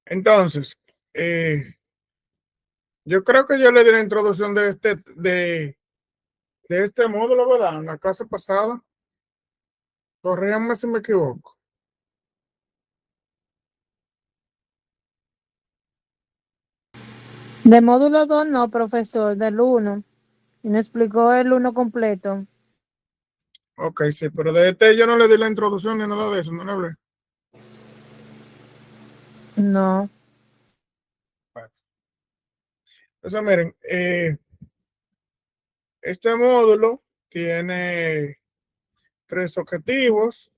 Entonces, yo creo que yo le di la introducción de este módulo, ¿verdad? En la clase pasada. Corríganme si me equivoco. De módulo 2 no, profesor, del 1. Y no explicó el 1 completo. Ok, sí, pero de este yo no le di la introducción ni nada de eso, no le hablé. No. Bueno, entonces, miren, este módulo tiene 3 objetivos.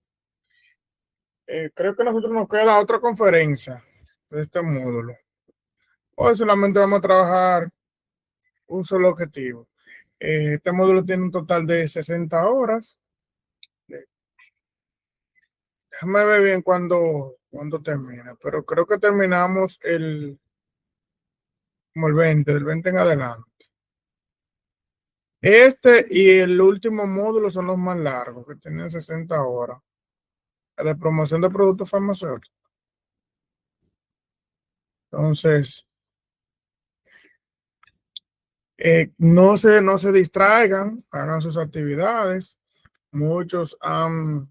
Creo que a nosotros nos queda otra conferencia de este módulo. Hoy solamente vamos a trabajar un solo objetivo. Este módulo tiene un total de 60 horas. Déjame ver bien cuando termina, pero creo que terminamos como el 20, del 20 en adelante. Este y el último módulo son los más largos, que tienen 60 horas. De promoción de productos farmacéuticos. Entonces, no se distraigan, hagan sus actividades. Muchos han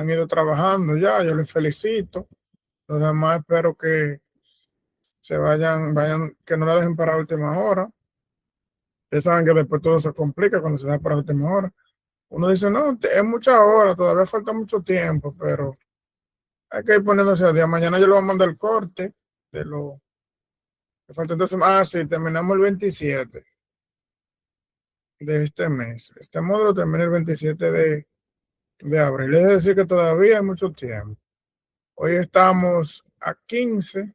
ido trabajando ya, yo les felicito. Los demás espero que se vayan, que no la dejen para última hora. Ustedes saben que después todo se complica cuando se da para última hora. Uno dice, no, es mucha hora, todavía falta mucho tiempo, pero hay que ir poniéndose a día. Mañana yo le voy a mandar el corte de lo que falta. Entonces, sí, terminamos el 27 de este mes. Este módulo termina el 27 de abril. Es decir, que todavía hay mucho tiempo. Hoy estamos a 15.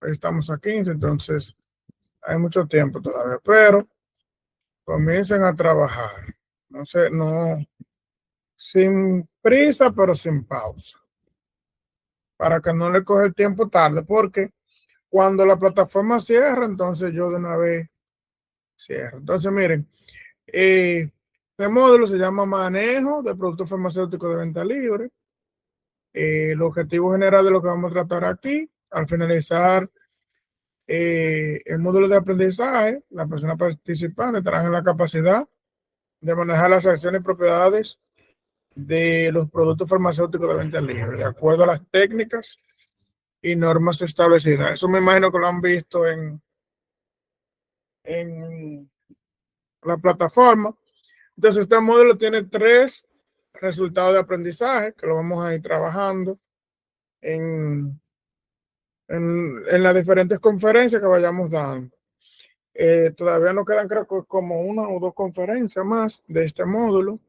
Hoy estamos a 15, entonces hay mucho tiempo todavía, pero comiencen a trabajar. No sé, no, sin prisa, pero sin pausa, para que no le coge el tiempo tarde, porque cuando la plataforma cierra, entonces yo de una vez cierro. Entonces, miren, este módulo se llama Manejo de Productos Farmacéuticos de Venta Libre. El objetivo general de lo que vamos a tratar aquí, al finalizar el módulo de aprendizaje, las personas participantes estarán en la capacidad de manejar las acciones y propiedades de los productos farmacéuticos de venta libre, de acuerdo a las técnicas y normas establecidas. Eso me imagino que lo han visto en la plataforma. Entonces, este módulo tiene 3 resultados de aprendizaje que lo vamos a ir trabajando en las diferentes conferencias que vayamos dando. Todavía nos quedan, creo que como 1 o 2 conferencias más de este módulo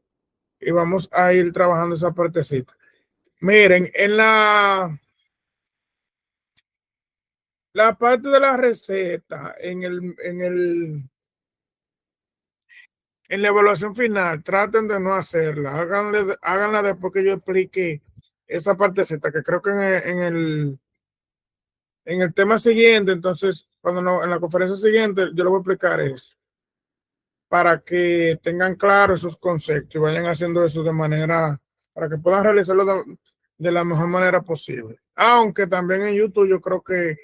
y vamos a ir trabajando esa partecita. Miren, en la parte de la receta, en la evaluación final, traten de no hacerla, háganla después que yo explique esa partecita, que creo que en el tema siguiente, entonces, en la conferencia siguiente, yo le voy a explicar eso, para que tengan claro esos conceptos y vayan haciendo eso de manera, para que puedan realizarlo de la mejor manera posible. Aunque también en YouTube yo creo que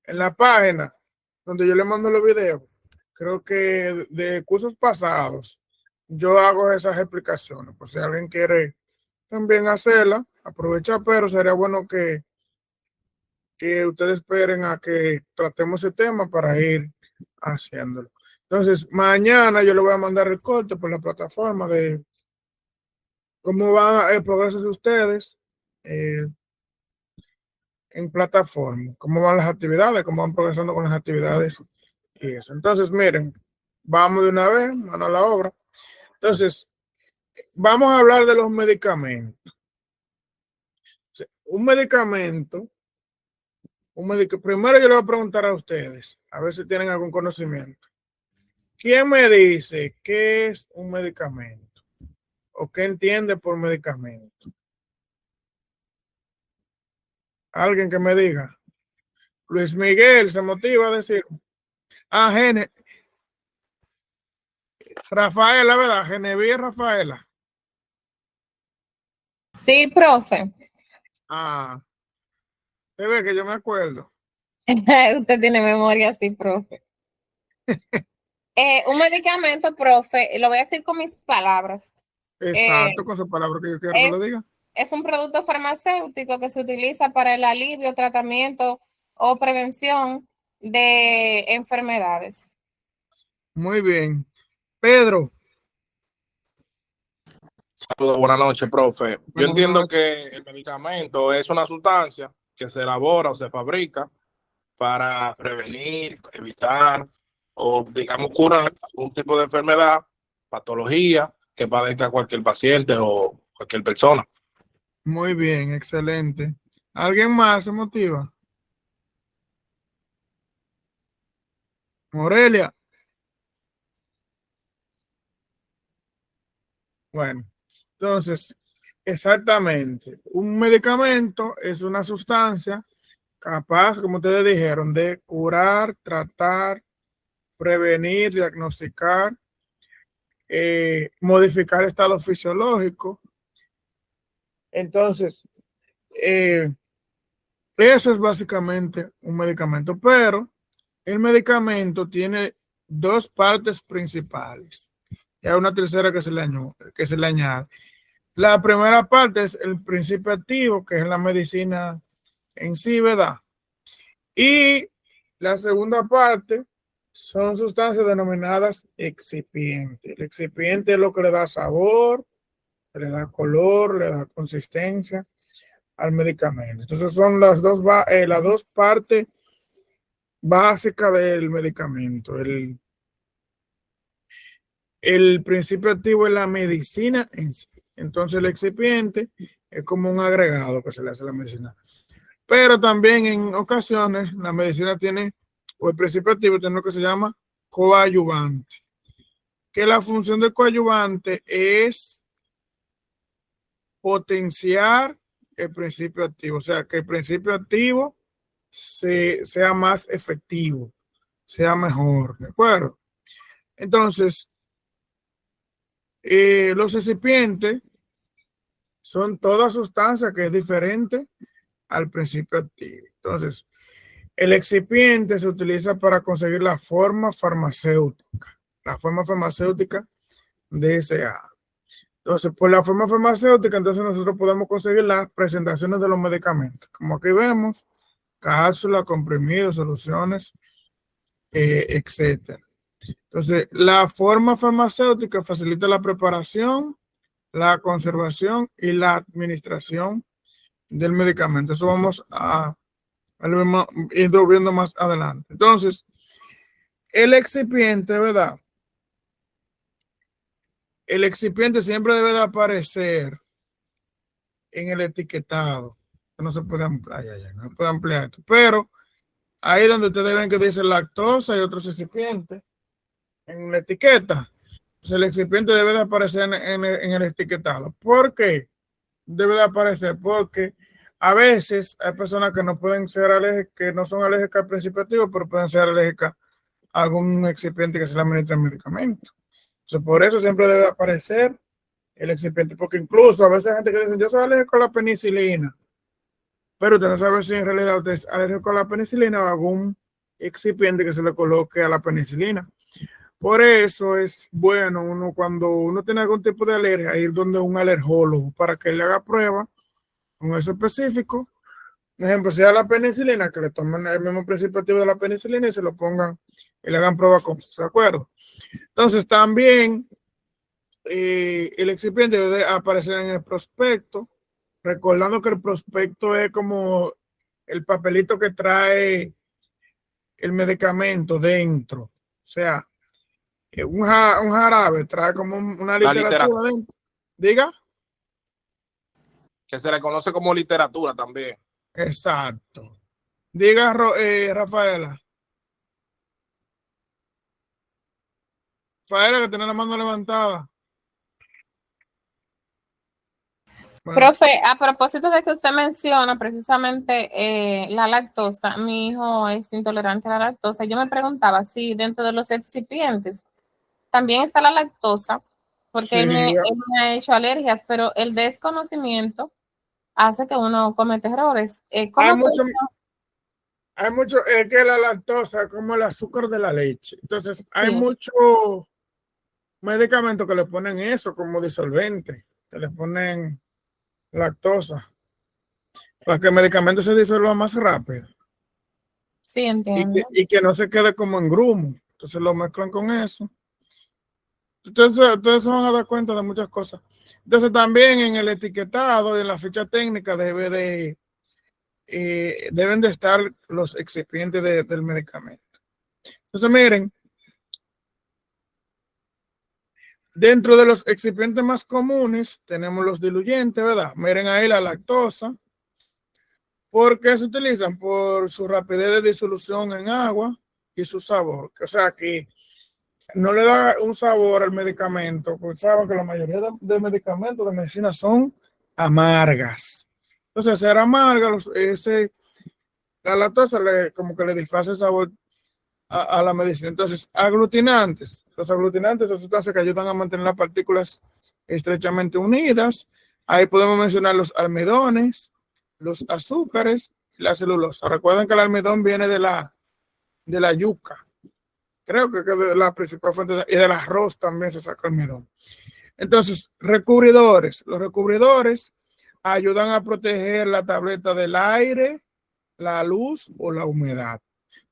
en la página donde yo le mando los videos, creo que de cursos pasados, yo hago esas explicaciones, por si alguien quiere también hacerla, aprovecha, pero sería bueno que ustedes esperen a que tratemos ese tema para ir haciéndolo. Entonces, mañana yo le voy a mandar el corte por la plataforma de cómo va el progreso de ustedes en plataforma, cómo van las actividades, cómo van progresando con las actividades y eso. Entonces, miren, vamos de una vez, mano a la obra. Entonces, vamos a hablar de los medicamentos. Un medicamento, primero yo le voy a preguntar a ustedes, a ver si tienen algún conocimiento. ¿Quién me dice qué es un medicamento? ¿O qué entiende por medicamento? Alguien que me diga. Luis Miguel se motiva a decir. Gene. Rafaela, ¿verdad? Genevieve Rafaela. Sí, profe. Ah, se ve que yo me acuerdo. Usted tiene memoria, sí, profe. Un medicamento, profe, lo voy a decir con mis palabras. Exacto, con su palabra que yo quiero que lo Es, diga. es un producto farmacéutico que se utiliza para el alivio, tratamiento o prevención de enfermedades. Muy bien. Pedro, Saludos, buenas noches, profe. Yo buenas entiendo noches. que el medicamento es una sustancia que se elabora o se fabrica para prevenir, evitar o, digamos, curar algún tipo de enfermedad, patología que padezca cualquier paciente o cualquier persona. Muy bien, excelente. ¿Alguien más se motiva? Morelia. Bueno, entonces, exactamente. Un medicamento es una sustancia capaz, como ustedes dijeron, de curar, tratar, prevenir, diagnosticar, modificar estado fisiológico. Entonces, eso es básicamente un medicamento, pero el medicamento tiene dos partes principales. Y hay una tercera que se le añade. La primera parte es el principio activo, que es la medicina en sí, ¿verdad? Y la segunda parte son sustancias denominadas excipientes. El excipiente es lo que le da sabor, le da color, le da consistencia al medicamento. Entonces son las dos partes básicas del medicamento. El principio activo es la medicina en sí. Entonces el excipiente es como un agregado que se le hace a la medicina. Pero también en ocasiones la medicina tiene, o el principio activo tiene lo que se llama coadyuvante. Que la función del coadyuvante es potenciar el principio activo. O sea, que el principio activo sea más efectivo, sea mejor. ¿De acuerdo? Entonces, los excipientes son toda sustancia que es diferente al principio activo. Entonces, el excipiente se utiliza para conseguir la forma farmacéutica deseada. Entonces, por la forma farmacéutica, entonces nosotros podemos conseguir las presentaciones de los medicamentos. Como aquí vemos, cápsulas, comprimidos, soluciones, etcétera. Entonces, la forma farmacéutica facilita la preparación, la conservación y la administración del medicamento. Eso vamos a ir viendo más adelante. Entonces, el excipiente, ¿verdad? El excipiente siempre debe de aparecer en el etiquetado. No se puede ampliar, no se puede ampliar esto. Pero ahí donde ustedes ven que dice lactosa y otros excipientes en la etiqueta, pues el excipiente debe de aparecer en el etiquetado. ¿Por qué debe de aparecer? Porque a veces hay personas que no pueden ser alérgicas, que no son alérgicas al principio activo, pero pueden ser alérgicas a algún excipiente que se le administra el medicamento. Entonces, por eso siempre debe aparecer el excipiente, porque incluso a veces hay gente que dice, yo soy alérgico a la penicilina, pero usted no sabe si en realidad usted es alérgico a la penicilina o a algún excipiente que se le coloque a la penicilina. Por eso es bueno uno cuando uno tiene algún tipo de alergia, ir donde un alergólogo para que le haga prueba con eso específico. Por ejemplo, si a la penicilina, que le tomen el mismo principio activo de la penicilina y se lo pongan y le hagan prueba con eso, ¿de acuerdo? Entonces también el excipiente debe aparecer en el prospecto, recordando que el prospecto es como el papelito que trae el medicamento dentro. O sea, un jarabe trae como una La literatura literatura, dentro. Diga. que se le conoce como literatura también. Exacto. Diga, Rafaela. Rafaela, que tiene la mano levantada. Bueno, Profe, a propósito de que usted menciona precisamente la lactosa, mi hijo es intolerante a la lactosa. Yo me preguntaba si dentro de los excipientes también está la lactosa porque Sí, él me ha hecho alergias, pero el desconocimiento hace que uno cometa errores. hay ¿Cómo tú? mucho, es que la lactosa es como el azúcar de la leche. Entonces, hay Sí, muchos medicamentos que le ponen eso como disolvente, que le ponen lactosa, para que el medicamento se disuelva más rápido sí, entiendo. y que no se quede como en grumo. Entonces lo mezclan con eso. Entonces, ustedes se van a dar cuenta de muchas cosas. Entonces, también en el etiquetado y en la ficha técnica deben de estar los excipientes del medicamento. Entonces, miren, dentro de los excipientes más comunes tenemos los diluyentes, ¿verdad? Miren ahí la lactosa. ¿Por qué se utilizan? Por su rapidez de disolución en agua y su sabor. O sea, que no le da un sabor al medicamento, porque saben que la mayoría de medicamentos de medicina son amargas. Entonces, ser amarga, la lactosa como que le disfraza el sabor a la medicina. Entonces, aglutinantes. Los aglutinantes son sustancias que ayudan a mantener las partículas estrechamente unidas. Ahí podemos mencionar los almidones, los azúcares y la celulosa. Recuerden que el almidón viene de la yuca. Creo que es de la principal fuente y del arroz también se saca almidón. Entonces, recubridores. Los recubridores ayudan a proteger la tableta del aire, la luz o la humedad.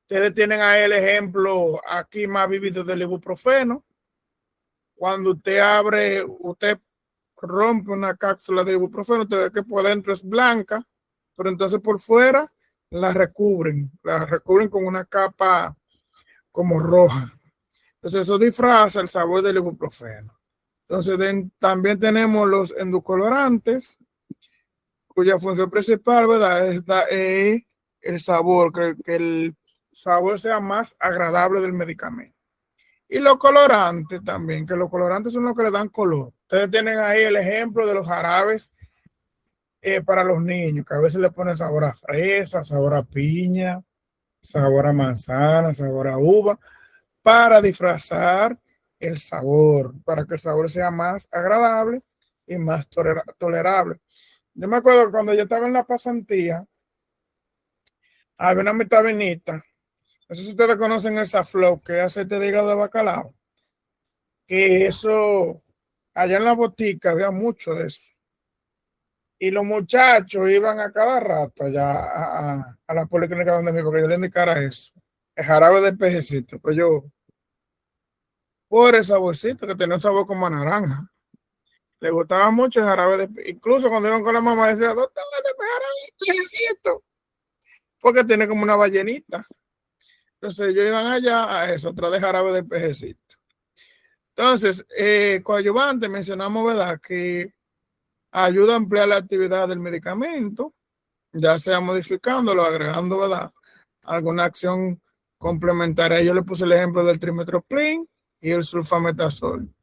Ustedes tienen ahí el ejemplo aquí más vivido del ibuprofeno. Cuando usted rompe una cápsula de ibuprofeno, usted ve que por dentro es blanca, pero entonces por fuera la recubren con una capa como roja. Entonces eso disfraza el sabor del ibuprofeno. Entonces también tenemos los endocolorantes, cuya función principal, ¿verdad? Es el sabor, que el sabor sea más agradable del medicamento. Y los colorantes también, que los colorantes son los que le dan color. Ustedes tienen ahí el ejemplo de los jarabes para los niños, que a veces le ponen sabor a fresa, sabor a piña, sabor a manzana, sabor a uva, para disfrazar el sabor, para que el sabor sea más agradable y más tolerable. Yo me acuerdo cuando yo estaba en la pasantía, había una vitaminita, no sé si ustedes conocen el Saflow, que es aceite de hígado de bacalao, que eso, allá en la botica había mucho de eso. Y los muchachos iban a cada rato allá a la policlínica donde mi, porque yo le indicara eso, el jarabe de pejecito, pues yo, por el saborcito, que tenía un sabor como a naranja. Le gustaba mucho el jarabe de, incluso cuando iban con la mamá decía, ¿dónde está el jarabe de pejecito? Porque tiene como una ballenita. Entonces ellos iban allá a eso, otra de jarabe de pejecito. Entonces, coadyuvante, mencionamos, ¿verdad? Que ayuda a ampliar la actividad del medicamento, ya sea modificándolo, agregando, ¿verdad? Alguna acción complementaria. Yo le puse el ejemplo del trimethoprim y el sulfametazol.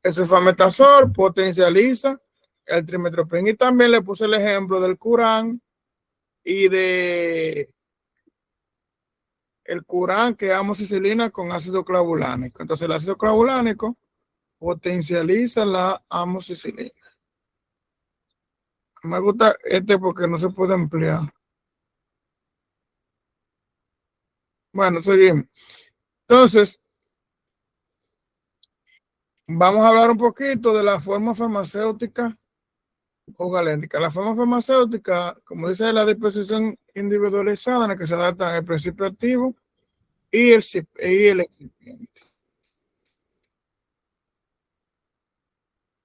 El sulfametazol potencializa el trimethoprim y también le puse el ejemplo del Curán y de el Curán, que es amoxicilina con ácido clavulánico. Entonces el ácido clavulánico potencializa la amoxicilina. Me gusta este porque no se puede emplear. Bueno, seguimos. Entonces, vamos a hablar un poquito de la forma farmacéutica o galénica. La forma farmacéutica, como dice, la disposición individualizada en la que se adapta el principio activo y el excipiente.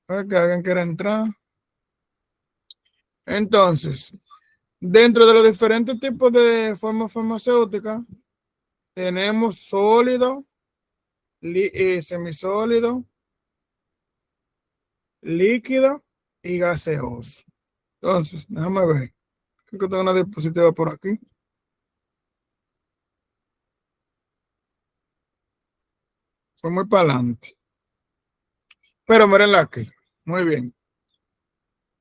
A ver que alguien quiera entrar. Entonces, dentro de los diferentes tipos de formas farmacéuticas, tenemos sólido, semisólido, líquido y gaseoso. Entonces, déjame ver. Creo que tengo una diapositiva por aquí. Fue muy para adelante. Pero mírenla aquí. Muy bien.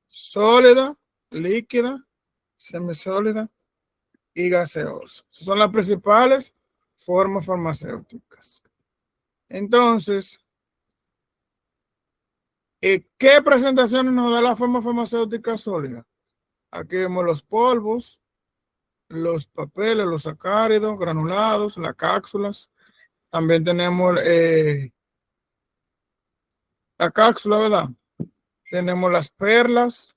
Sólida, líquida, semisólida y gaseosa. Esas son las principales formas farmacéuticas. Entonces, ¿Qué presentaciones nos da la forma farmacéutica sólida? Aquí vemos los polvos, los papeles, los sacáridos, granulados, las cápsulas. También tenemos la cápsula, ¿verdad? Tenemos las perlas.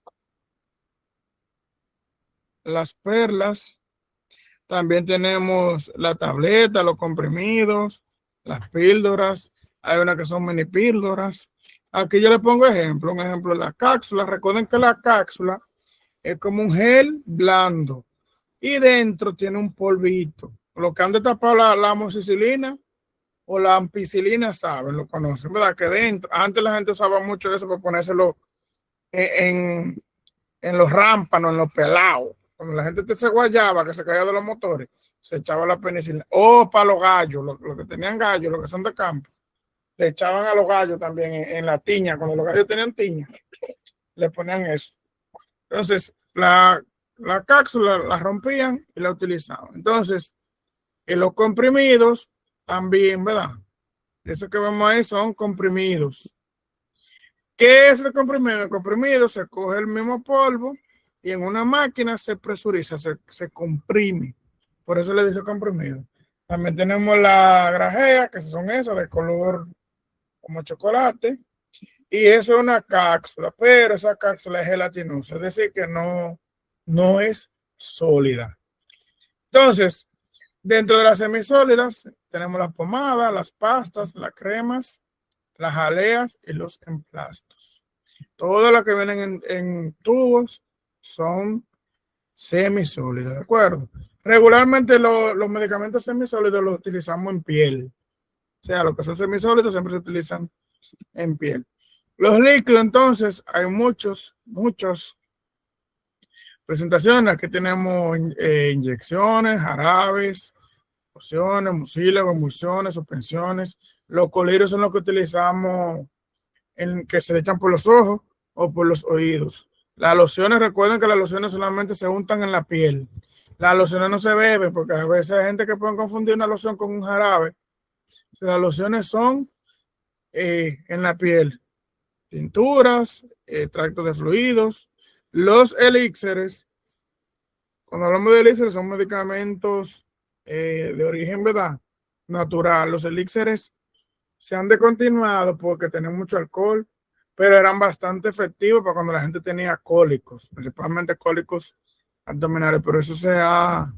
También tenemos la tableta, los comprimidos, las píldoras. Hay unas que son mini píldoras. Aquí yo le pongo ejemplo. Un ejemplo de la cápsula. Recuerden que la cápsula es como un gel blando y dentro tiene un polvito. Los que han destapado la amoxicilina o la ampicilina saben, lo conocen, ¿verdad? Que dentro, antes la gente usaba mucho eso para ponérselo en los rámpanos, en los pelados. Cuando la gente se guayaba, que se caía de los motores, se echaba la penicilina. O para los gallos, los que tenían gallos, los que son de campo, le echaban a los gallos también en la tiña. Cuando los gallos tenían tiña, le ponían eso. Entonces, la cápsula la rompían y la utilizaban. Entonces, en los comprimidos también, ¿verdad? Eso que vemos ahí son comprimidos. ¿Qué es el comprimido? El comprimido se coge el mismo polvo y en una máquina se presuriza, se comprime. Por eso le dice comprimido. También tenemos la grajea, que son esas de color como chocolate. Y eso es una cápsula, pero esa cápsula es gelatinosa, es decir, que no es sólida. Entonces, dentro de las semisólidas tenemos las pomadas, las pastas, las cremas, las jaleas y los emplastos. Todas las que vienen en tubos son semisólidas, ¿de acuerdo? Regularmente los medicamentos semisólidos los utilizamos en piel. O sea, los que son semisólidos siempre se utilizan en piel. Los líquidos, entonces, hay muchas presentaciones. Aquí tenemos inyecciones, jarabes, pociones, mucílagos, emulsiones, suspensiones. Los colirios son los que utilizamos que se echan por los ojos o por los oídos. Las lociones, recuerden que las lociones solamente se untan en la piel. Las lociones no se beben porque a veces hay gente que puede confundir una loción con un jarabe. Las lociones son en la piel. Tinturas, extractos de fluidos. Los elixires, cuando hablamos de elixires, son medicamentos de origen, ¿verdad?, natural. Los elixires se han descontinuado porque tienen mucho alcohol, pero eran bastante efectivos para cuando la gente tenía cólicos, principalmente cólicos abdominales, pero eso se ha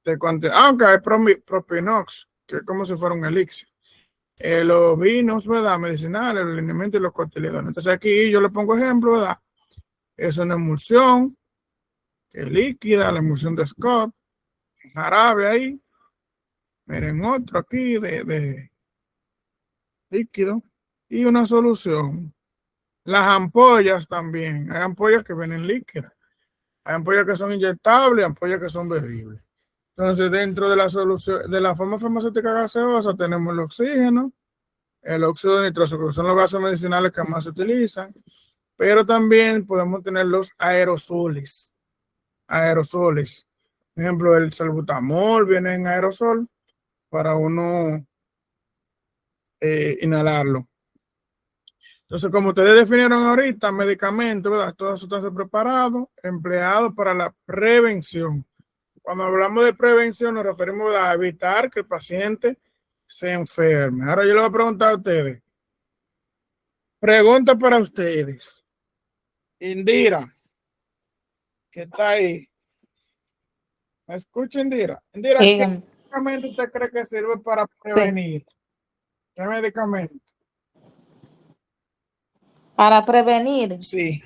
descontinuado. Aunque hay propinox, que es como si fuera un elixir. Los vinos, ¿verdad?, medicinales, los alimentos y los cotidianos. Entonces aquí yo le pongo ejemplo, ¿verdad? Es una emulsión líquida, la emulsión de Scott, jarabe ahí. Miren otro aquí de líquido y una solución. Las ampollas también. Hay ampollas que vienen líquidas. Hay ampollas que son inyectables, ampollas que son bebibles. Entonces, dentro de la solución, de la forma farmacéutica gaseosa, tenemos el oxígeno, el óxido nitroso, que son los gases medicinales que más se utilizan, pero también podemos tener los aerosoles. Aerosoles. Por ejemplo, el salbutamol viene en aerosol para uno inhalarlo. Entonces, como ustedes definieron ahorita, medicamentos, ¿verdad? Todas sustancias preparadas, empleados para la prevención. Cuando hablamos de prevención, nos referimos a evitar que el paciente se enferme. Ahora yo le voy a preguntar a ustedes. Pregunta para ustedes. Indira, que está ahí. ¿Me escucha, Indira? Indira, ¿qué medicamento usted cree que sirve para prevenir? Sí. ¿Qué medicamento? Para prevenir. Sí.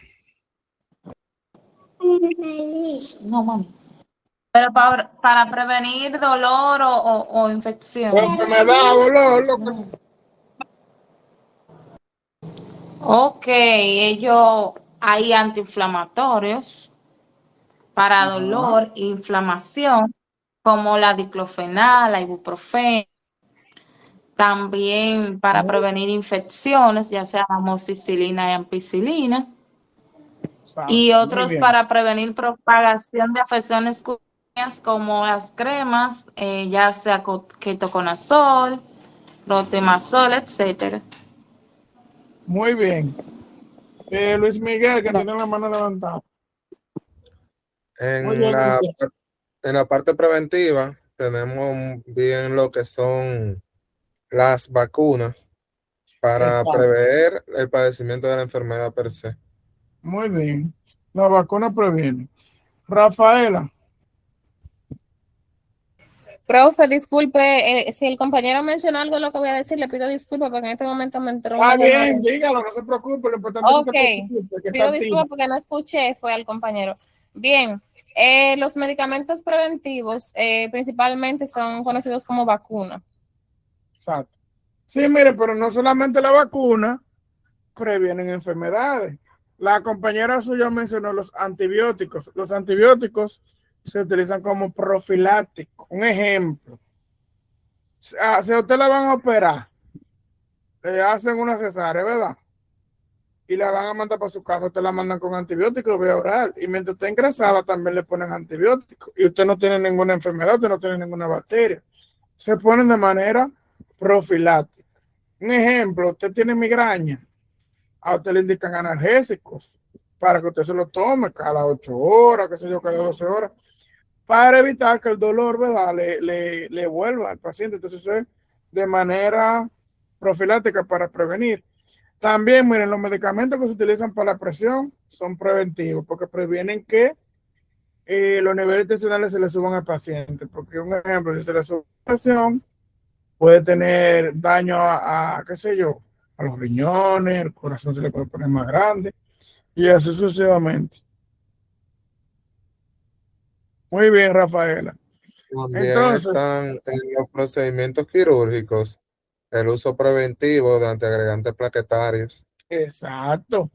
No, mami. Pero para prevenir dolor o infección. Enfermedad, dolor. Ok, ellos hay antiinflamatorios para dolor e inflamación, como la diclofenac, la ibuprofeno. También para prevenir infecciones, ya sea amoxicilina y ampicilina. Y otros para prevenir propagación de afecciones cutáneas, como las cremas, ya sea ketoconazol, clotemazol, etcétera. Muy bien. Luis Miguel, que tiene la mano levantada. Muy En bien, la, Cristian. en la parte preventiva tenemos bien lo que son las vacunas para Exacto. prever el padecimiento de la enfermedad per se. Muy bien. La vacuna previene. Rafaela, Profe, disculpe, si el compañero mencionó algo de lo que voy a decir, le pido disculpas porque en este momento me entró una está llamada. bien, dígalo, no se preocupe, lo importante es que Ok, usted participe, que pido está disculpas activo. porque no escuché, fue al compañero. Bien, los medicamentos preventivos principalmente son conocidos como vacunas. Exacto. Sí, mire, pero no solamente la vacuna previenen enfermedades. La compañera suya mencionó los antibióticos. Los antibióticos se utilizan como profilácticos. Un ejemplo, si a usted la van a operar, le hacen una cesárea, ¿verdad? Y la van a mandar para su casa, usted la mandan con antibióticos vía oral. Y mientras está ingresada, también le ponen antibióticos. Y usted no tiene ninguna enfermedad, usted no tiene ninguna bacteria. Se ponen de manera profiláctica. Un ejemplo, usted tiene migraña, a usted le indican analgésicos para que usted se lo tome cada 8 horas, qué sé yo, cada 12 horas, para evitar que el dolor, ¿verdad?, le vuelva al paciente. Entonces, eso es de manera profiláctica para prevenir. También, miren, los medicamentos que se utilizan para la presión son preventivos porque previenen que los niveles tensionales se le suban al paciente. Porque, un ejemplo, si se le sube la presión, puede tener daño qué sé yo, a los riñones, el corazón se le puede poner más grande y así sucesivamente. Muy bien, Rafaela. También Entonces, están en los procedimientos quirúrgicos el uso preventivo de antiagregantes plaquetarios. exacto.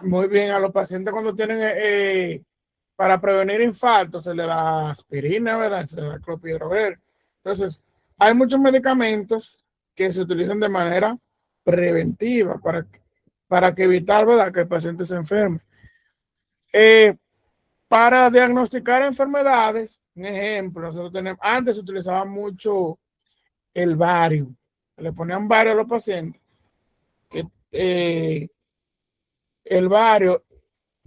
Muy bien, a los pacientes cuando tienen, para prevenir infartos, se le da aspirina, ¿verdad? Se le da clopidogrel. Entonces, hay muchos medicamentos que se utilizan de manera preventiva para que evitar, ¿verdad?, que el paciente se enferme. Para diagnosticar enfermedades, un ejemplo, nosotros tenemos, antes se utilizaba mucho el bario, le ponían bario a los pacientes, que el bario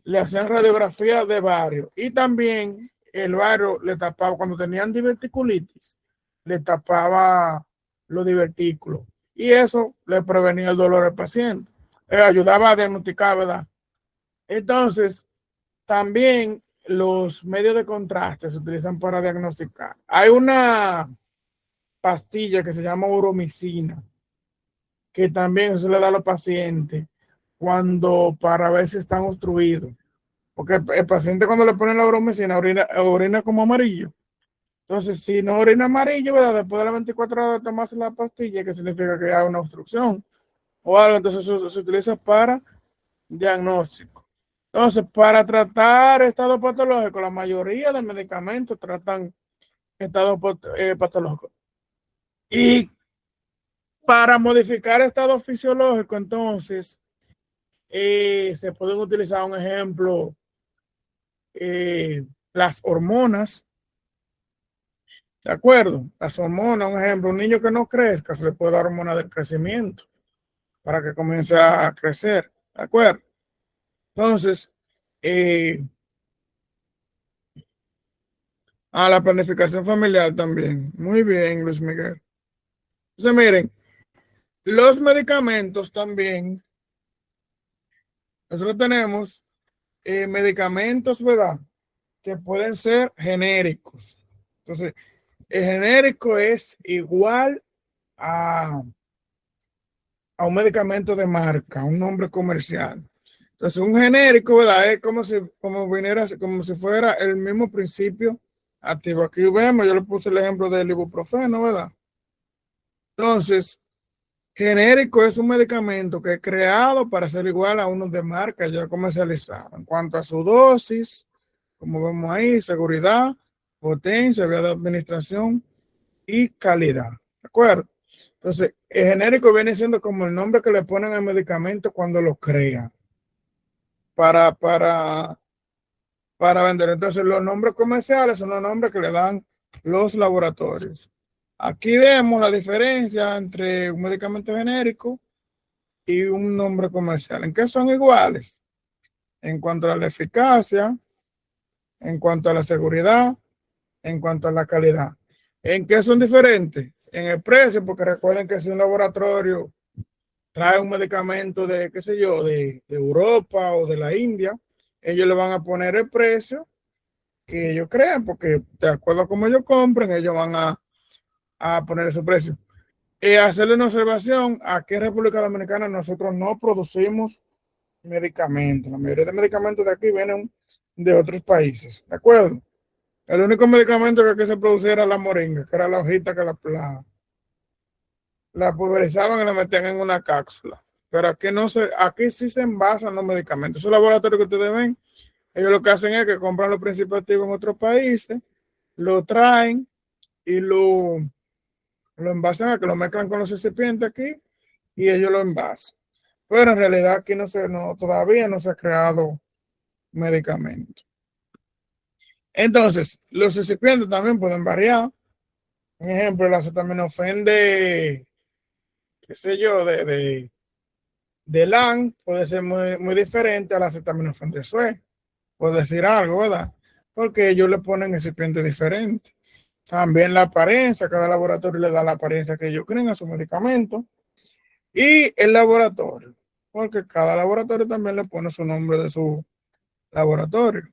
le hacían radiografía de bario y también el bario le tapaba, cuando tenían diverticulitis, le tapaba los divertículos y eso le prevenía el dolor al paciente, ayudaba a diagnosticar, ¿verdad? Entonces, también los medios de contraste se utilizan para diagnosticar. Hay una pastilla que se llama uromicina, que también se le da a los pacientes cuando para ver si están obstruidos. Porque el paciente cuando le ponen la uromicina orina como amarillo. Entonces, si no orina amarillo, ¿verdad?, después de las 24 horas de tomarse la pastilla, que significa que hay una obstrucción o algo, entonces se utiliza para diagnóstico. Entonces, para tratar estado patológico, la mayoría de medicamentos tratan estado patológico. Y para modificar estado fisiológico, entonces, se pueden utilizar, un ejemplo, las hormonas. ¿De acuerdo? Las hormonas, un ejemplo, un niño que no crezca, se le puede dar hormona del crecimiento para que comience a crecer. ¿De acuerdo? Entonces, a la planificación familiar también. Muy bien, Luis Miguel. Entonces, miren, los medicamentos también. Nosotros tenemos medicamentos, ¿verdad?, que pueden ser genéricos. Entonces, el genérico es igual a un medicamento de marca, un nombre comercial. Entonces, un genérico, ¿verdad?, es como si fuera el mismo principio activo. Aquí vemos, yo le puse el ejemplo del ibuprofeno, ¿verdad? Entonces, genérico es un medicamento que es creado para ser igual a uno de marca ya comercializado. En cuanto a su dosis, como vemos ahí, seguridad, potencia, vía de administración y calidad. ¿De acuerdo? Entonces, el genérico viene siendo como el nombre que le ponen al medicamento cuando lo crean para vender. Entonces, los nombres comerciales son los nombres que le dan los laboratorios. Aquí vemos la diferencia entre un medicamento genérico y un nombre comercial. ¿En qué son iguales? En cuanto a la eficacia, en cuanto a la seguridad, en cuanto a la calidad. ¿En qué son diferentes? En el precio, porque recuerden que si un laboratorio trae un medicamento de, qué sé yo, de Europa o de la India, ellos le van a poner el precio que ellos crean, porque de acuerdo a cómo ellos compren, ellos van a poner ese precio. Hacerle una observación, aquí en República Dominicana nosotros no producimos medicamentos. La mayoría de medicamentos de aquí vienen de otros países, ¿de acuerdo? El único medicamento que aquí se producía era la moringa, que era la hojita que la pulverizaban y la metían en una cápsula. Pero aquí no se, aquí sí se envasan los medicamentos. Esos laboratorios que ustedes ven, ellos lo que hacen es que compran los principios activos en otros países, lo traen y lo envasan, a que lo mezclan con los recipientes aquí y ellos lo envasan. Pero en realidad aquí todavía no se ha creado medicamento. Entonces, los recipientes también pueden variar. Un ejemplo, el acetaminofén qué sé yo, de LAN puede ser muy diferente al acetaminofén de SUE. Por decir algo, ¿verdad? Porque ellos le ponen recipientes diferentes. También la apariencia, cada laboratorio le da la apariencia que ellos creen a su medicamento. Y el laboratorio, porque cada laboratorio también le pone su nombre de su laboratorio.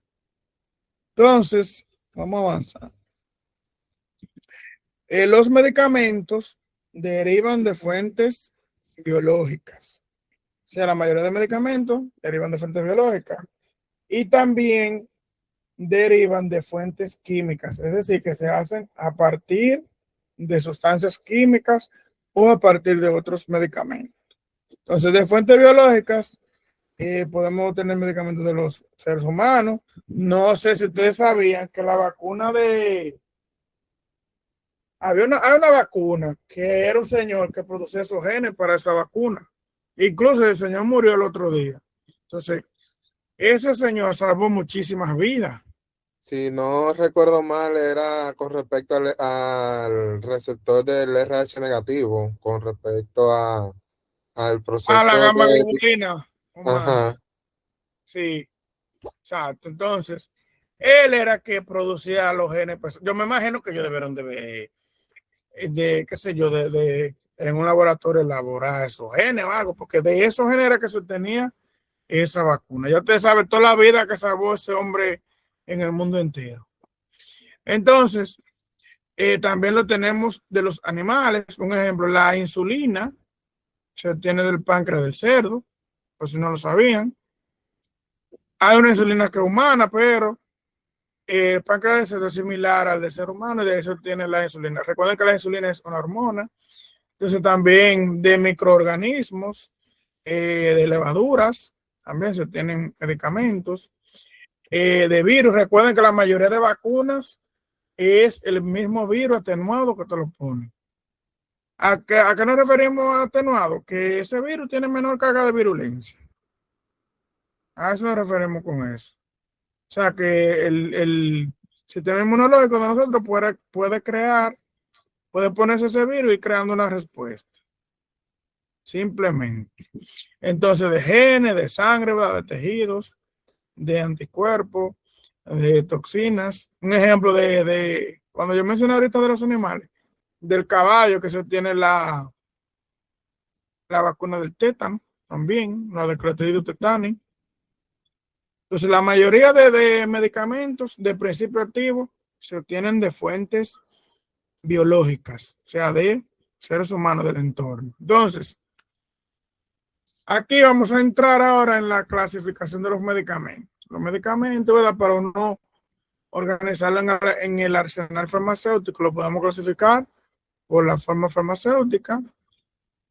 Entonces, vamos a avanzar. Los medicamentos derivan de fuentes biológicas. O sea, la mayoría de medicamentos derivan de fuentes biológicas. Y también derivan de fuentes químicas, es decir, que se hacen a partir de sustancias químicas o a partir de otros medicamentos. Entonces, de fuentes biológicas, podemos tener medicamentos de los seres humanos. No sé si ustedes sabían que la vacuna hay una vacuna que era un señor que producía esos genes para esa vacuna. Incluso el señor murió el otro día. Entonces, ese señor salvó muchísimas vidas. Si no recuerdo mal, era con respecto al receptor del RH negativo, con respecto al proceso La gamba de... globulina humana. Ajá. Sí, exacto. Entonces, él era que producía los genes. Pues, yo me imagino que ellos debieron qué sé yo, en un laboratorio elaborar esos genes o algo, porque de esos genes era que se tenía esa vacuna. Ya usted sabe toda la vida que salvó ese hombre en el mundo entero. Entonces, también lo tenemos de los animales. Un ejemplo, la insulina se obtiene del páncreas del cerdo, por si no lo sabían. Hay una insulina que es humana, pero el páncreas del cerdo es similar al del ser humano y de eso tiene la insulina. Recuerden que la insulina es una hormona. Entonces también de microorganismos, de levaduras, también se tienen medicamentos. De virus, recuerden que la mayoría de vacunas es el mismo virus atenuado que te lo pone. ¿A qué nos referimos a atenuado? Que ese virus tiene menor carga de virulencia. A eso nos referimos con eso. O sea que el sistema inmunológico de nosotros puede ponerse ese virus y creando una respuesta. Simplemente. Entonces, de genes, de sangre, ¿verdad? De tejidos, de anticuerpos, de toxinas. Un ejemplo de cuando yo mencioné ahorita de los animales, del caballo que se tiene la vacuna del tétano, también, la de Clostridium tetani. Entonces, la mayoría de medicamentos de principio activo se obtienen de fuentes biológicas, o sea, de seres humanos del entorno. Entonces, aquí vamos a entrar ahora en la clasificación de los medicamentos. Los medicamentos, ¿verdad? Para uno organizarlo en el arsenal farmacéutico, lo podemos clasificar por la forma farmacéutica,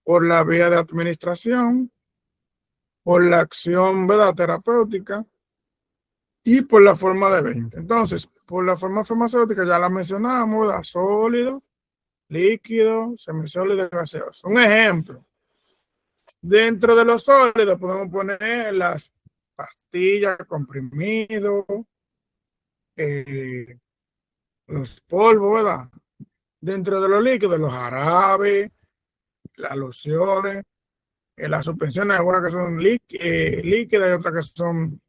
por la vía de administración, por la acción, ¿verdad? Terapéutica y por la forma de venta. Entonces, por la forma farmacéutica ya la mencionamos, ¿verdad? Sólido, líquido, semisólido y gaseoso. Un ejemplo. Dentro de los sólidos podemos poner las pastillas, comprimidos, los polvos, ¿verdad? Dentro de los líquidos, los jarabes, las lociones, Las suspensiones, algunas que son líquidas y otras que son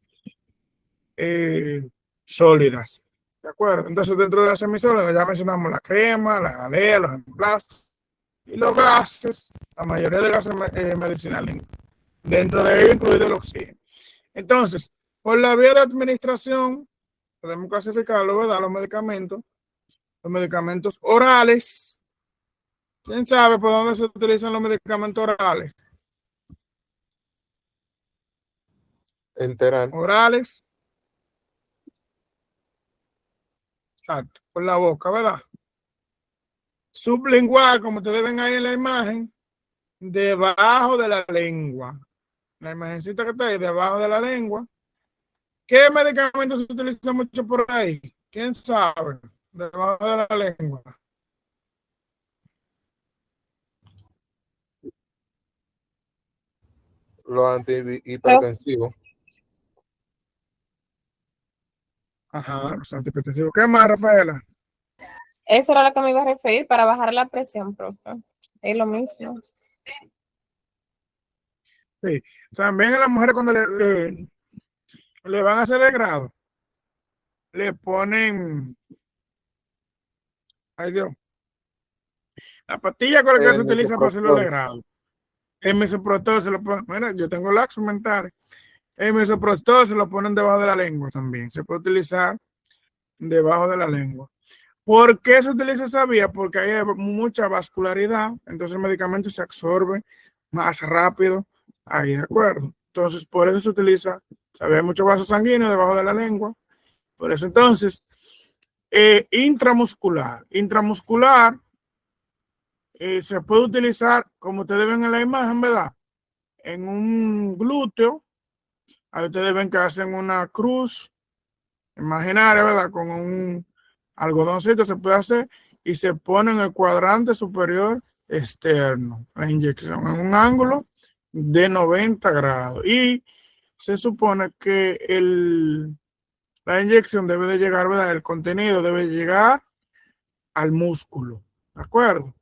sólidas. ¿De acuerdo? Entonces, dentro de las semisólidas ya mencionamos la crema, la jalea, los emplastos y los gases, la mayoría de gases medicinales. Dentro de ello incluido el oxígeno. Entonces, por la vía de administración, podemos clasificarlo, ¿verdad? Los medicamentos orales. ¿Quién sabe por dónde se utilizan los medicamentos orales? Enteral. Orales. Exacto, por la boca, ¿verdad? Sublingual, como ustedes ven ahí en la imagen, debajo de la lengua. La imagencita que está ahí, debajo de la lengua. ¿Qué medicamentos se utilizan mucho por ahí? ¿Quién sabe? Debajo de la lengua. Los antihipertensivos. Ajá, los antihipertensivos. ¿Qué más, Rafaela? Eso era lo que me iba a referir para bajar la presión, profe. Es lo mismo. Sí. También a las mujeres cuando le van a hacer el grado, le ponen, ay Dios, la pastilla con la que se utiliza para hacerlo el grado. El misoprostol se lo ponen, bueno, yo tengo laxo mental. El misoprostol se lo ponen debajo de la lengua también. Se puede utilizar debajo de la lengua. ¿Por qué se utiliza esa vía? Porque hay mucha vascularidad, entonces el medicamento se absorbe más rápido ahí, ¿de acuerdo? Entonces, por eso se utiliza, había mucho vaso sanguíneo debajo de la lengua. Por eso, entonces, intramuscular. Intramuscular se puede utilizar, como ustedes ven en la imagen, ¿verdad? En un glúteo. Ahí ustedes ven que hacen una cruz imaginaria, ¿verdad? Con un algodoncito se puede hacer y se pone en el cuadrante superior externo. La inyección en un ángulo de 90 grados. Y se supone que la inyección debe de llegar, ¿verdad? El contenido debe llegar al músculo. ¿De acuerdo?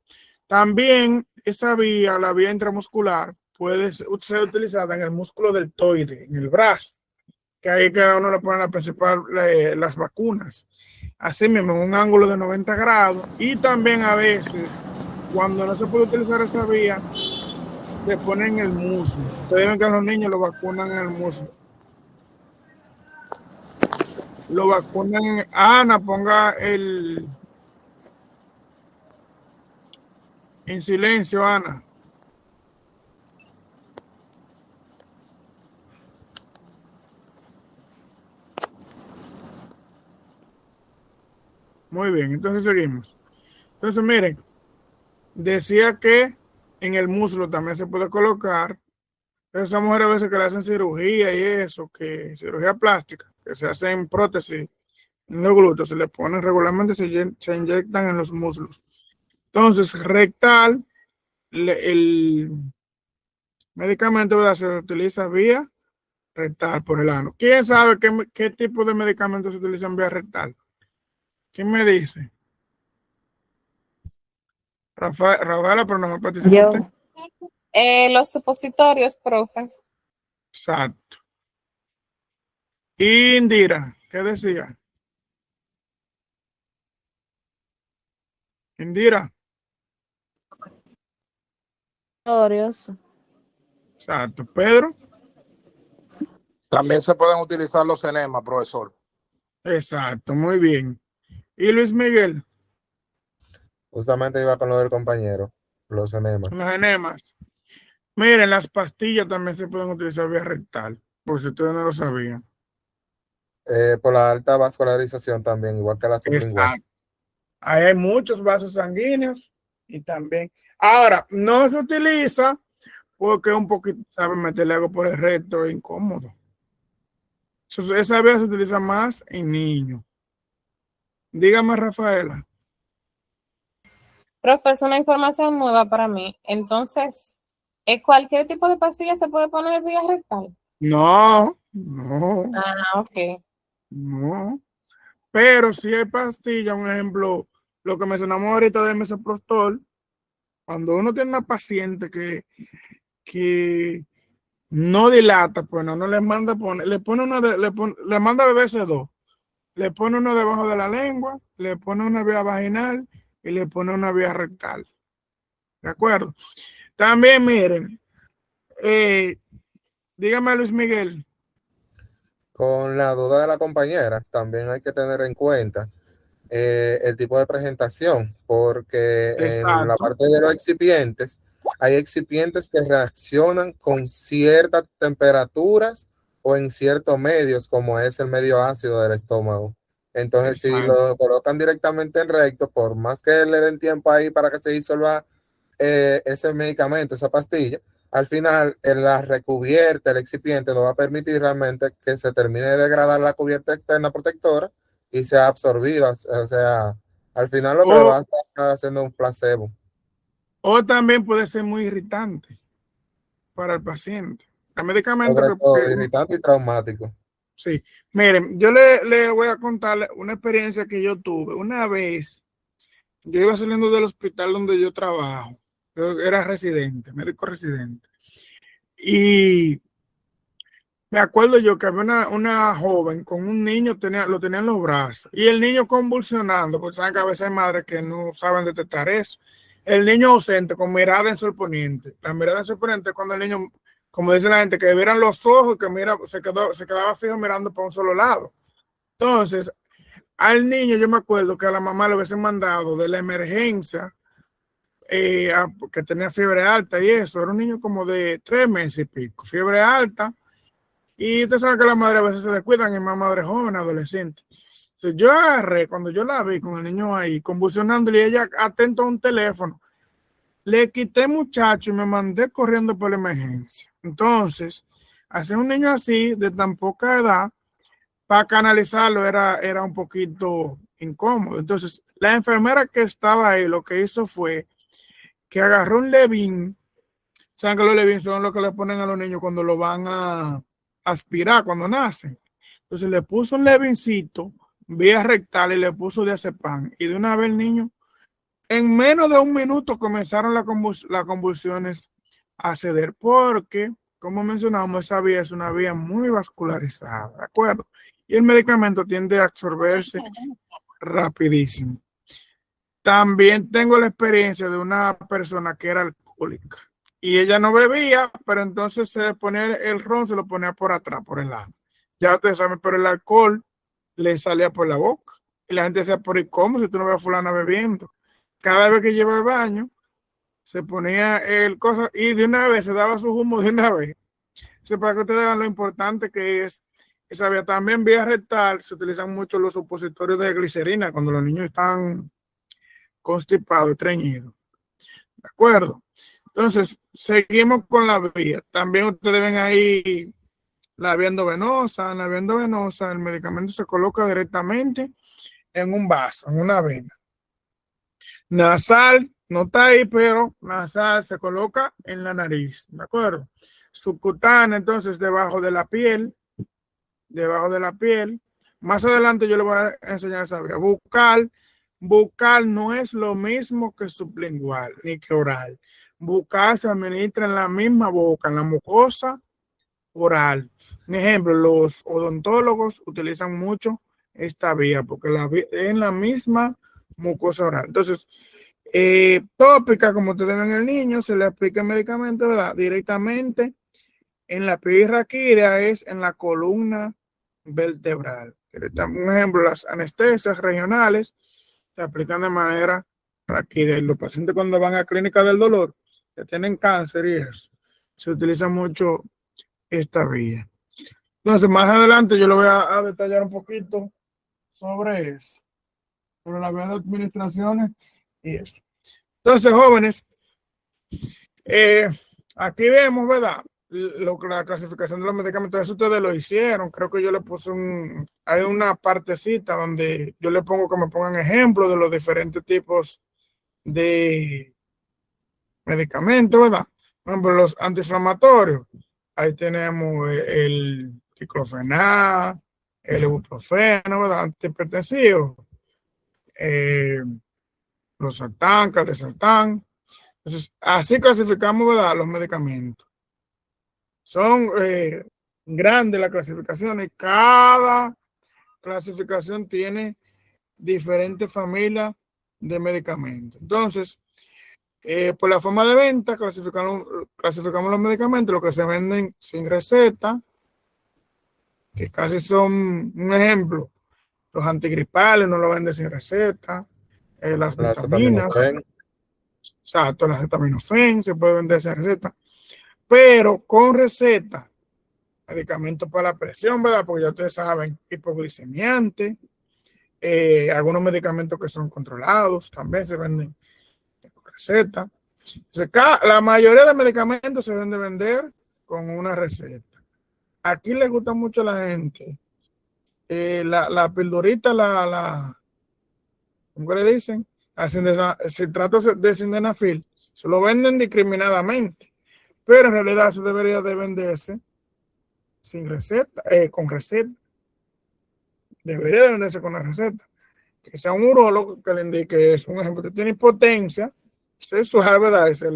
También esa vía, la vía intramuscular, puede ser utilizada en el músculo deltoide, en el brazo, que ahí cada uno le pone la principal, las vacunas. Así mismo, en un ángulo de 90 grados. Y también a veces, cuando no se puede utilizar esa vía, le ponen el muslo. Ustedes ven que a los niños lo vacunan en el muslo. Lo vacunan. Ana, ponga en silencio, Ana. Muy bien, entonces seguimos. Entonces, miren, decía que en el muslo también se puede colocar. Esas mujeres a veces que le hacen cirugía y eso, que cirugía plástica, que se hacen prótesis en los glúteos, se le ponen regularmente, se inyectan en los muslos. Entonces, rectal, el medicamento, ¿verdad? Se utiliza vía rectal por el ano. ¿Quién sabe qué tipo de medicamentos se utilizan vía rectal? ¿Quién me dice? Rafaela, pero no me participa usted. Los supositorios, profe. Exacto. Indira, ¿qué decía? Indira. Exacto. Pedro. También se pueden utilizar los enemas, profesor. Exacto, muy bien. ¿Y Luis Miguel? Justamente iba con lo del compañero, los enemas. Los enemas. Miren, las pastillas también se pueden utilizar vía rectal, por si ustedes no lo sabían. Por la alta vascularización también, igual que la sublingual. Exacto. Ahí hay muchos vasos sanguíneos y también. Ahora, no se utiliza porque un poquito, sabe, meterle algo por el recto es incómodo. Esa vía se utiliza más en niños. Dígame, Rafaela. Profe, es una información nueva para mí. Entonces, ¿cualquier tipo de pastilla se puede poner vía rectal? No. Ah, ok. No. Pero si hay pastillas, un ejemplo, lo que mencionamos ahorita de misoprostol, cuando uno tiene una paciente que que no dilata, pues no le manda poner, le pone uno le manda a beberse dos, le pone uno debajo de la lengua, le pone una vía vaginal y le pone una vía rectal. ¿De acuerdo? También miren, dígame Luis Miguel. Con la duda de la compañera, también hay que tener en cuenta el tipo de presentación, porque en la Exacto. parte de los excipientes, hay excipientes que reaccionan con ciertas temperaturas o en ciertos medios, como es el medio ácido del estómago. Entonces, si Exacto. lo colocan directamente en recto, por más que le den tiempo ahí para que se disuelva ese medicamento, esa pastilla, al final en la recubierta, el excipiente no va a permitir realmente que se termine de degradar la cubierta externa protectora y sea absorbida. O sea, al final lo que le va a estar haciendo un placebo. O también puede ser muy irritante para el paciente. El medicamento Sobre todo irritante y traumático. sí. Miren, yo le voy a contar una experiencia que yo tuve. Una vez, yo iba saliendo del hospital donde yo trabajo. Yo era residente, médico residente. Y me acuerdo yo que había una joven con un niño, lo tenía en los brazos. Y el niño convulsionando, porque saben que a veces hay madres que no saben detectar eso. El niño ausente, con mirada en sol poniente. La mirada en sol poniente es cuando el niño, como dice la gente, que vieran los ojos y que se quedaba fijo mirando para un solo lado. Entonces, al niño yo me acuerdo que a la mamá le hubiesen mandado de la emergencia, que tenía fiebre alta y eso. Era un niño como de 3 meses y pico, fiebre alta. Y usted sabe que las madres a veces se descuidan, y más madres jóvenes, adolescentes. Entonces, yo agarré, cuando yo la vi con el niño ahí, convulsionando, y ella atento a un teléfono, le quité muchacho y me mandé corriendo por la emergencia. Entonces, hacer un niño así, de tan poca edad, para canalizarlo era un poquito incómodo. Entonces, la enfermera que estaba ahí, lo que hizo fue que agarró un Levin. Saben que los Levin son los que le ponen a los niños cuando lo van a aspirar, cuando nacen. Entonces le puso un Levincito, vía rectal, y le puso diazepam. Y de una vez el niño, en menos de un minuto comenzaron las convulsiones a ceder, porque, como mencionamos, esa vía es una vía muy vascularizada, ¿de acuerdo? Y el medicamento tiende a absorberse rapidísimo. También tengo la experiencia de una persona que era alcohólica y ella no bebía, pero entonces se ponía el ron, se lo ponía por atrás, por el lado. Ya ustedes saben, pero el alcohol le salía por la boca. Y la gente decía, ¿por cómo si tú no ves a fulana bebiendo? Cada vez que lleva al baño, se ponía el cosa y de una vez se daba su humo de una vez. Entonces, para que ustedes vean lo importante que es esa vía. También vía rectal, se utilizan mucho los supositorios de glicerina cuando los niños están constipados, estreñidos. ¿De acuerdo? Entonces, seguimos con la vía. También ustedes ven ahí la vía endovenosa. En la vía endovenosa, el medicamento se coloca directamente en un vaso, en una vena. Nasal, no está ahí, pero nasal se coloca en la nariz. ¿De acuerdo? Subcutánea, entonces, debajo de la piel. Debajo de la piel. Más adelante yo le voy a enseñar esa vía. Bucal. Bucal no es lo mismo que sublingual ni que oral. Bucal se administra en la misma boca, en la mucosa oral. Un ejemplo, los odontólogos utilizan mucho esta vía porque es en la misma mucosa oral. Entonces, tópica, como ustedes ven en el niño, se le aplica el medicamento, ¿verdad? Directamente en la pirraquídea, es en la columna vertebral. Un ejemplo, las anestesias regionales se aplican de manera raquídea. Los pacientes cuando van a clínica del dolor, que tienen cáncer y eso, se utiliza mucho esta vía. Entonces, más adelante yo le voy a detallar un poquito sobre eso, sobre la vía de administraciones y eso. Entonces, jóvenes, aquí vemos, ¿verdad? La clasificación de los medicamentos, eso ustedes lo hicieron. Creo que yo le puse hay una partecita donde yo le pongo que me pongan ejemplos de los diferentes tipos de medicamentos, ¿verdad? Por ejemplo, los antiinflamatorios. Ahí tenemos el diclofenac, el ibuprofeno, ¿verdad? Antihipertensivo, los sartán, caldesertán. Entonces, así clasificamos, ¿verdad?, los medicamentos. Son grandes las clasificaciones. Cada clasificación tiene diferentes familias de medicamentos. Entonces, por la forma de venta, clasificamos los medicamentos, los que se venden sin receta, que casi son, un ejemplo, los antigripales no lo venden sin receta, las vitaminas, exacto, las acetaminofén se puede vender sin receta, pero con receta, medicamentos para la presión, ¿verdad? Porque ya ustedes saben, hipoglicemiante, algunos medicamentos que son controlados también se venden con receta. Entonces, la mayoría de medicamentos se deben de vender con una receta. Aquí le gusta mucho a la gente la pildorita, ¿cómo que le dicen? Citrato de sildenafil, se lo venden discriminadamente, pero en realidad eso debería de venderse sin receta, con receta. Debería de venderse con la receta. Que sea un urólogo que le indique eso. Un ejemplo, que tiene hipotencia sexual, ¿verdad? Y se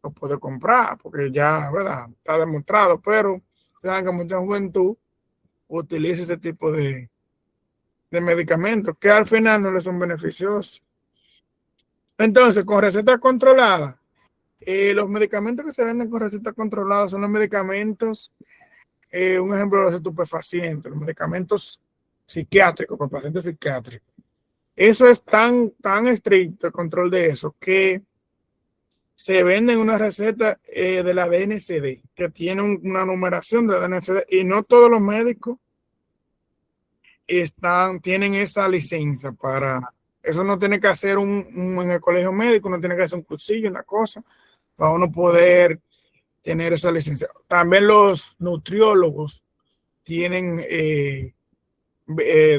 lo puede comprar, porque ya, ¿verdad? Está demostrado, pero saben que mucha juventud utiliza ese tipo de medicamentos que al final no les son beneficiosos. Entonces, con receta controlada, los medicamentos que se venden con receta controlada son los medicamentos, un ejemplo de los estupefacientes, los medicamentos psiquiátricos, para pacientes psiquiátricos. Eso es tan estricto el control de eso que se venden una receta de la DNCD, que tiene una numeración de la DNCD, y no todos los médicos tienen esa licencia para eso. No tiene que hacer en el colegio médico, no tiene que hacer un cursillo, una cosa, para uno poder tener esa licencia. También los nutriólogos tienen,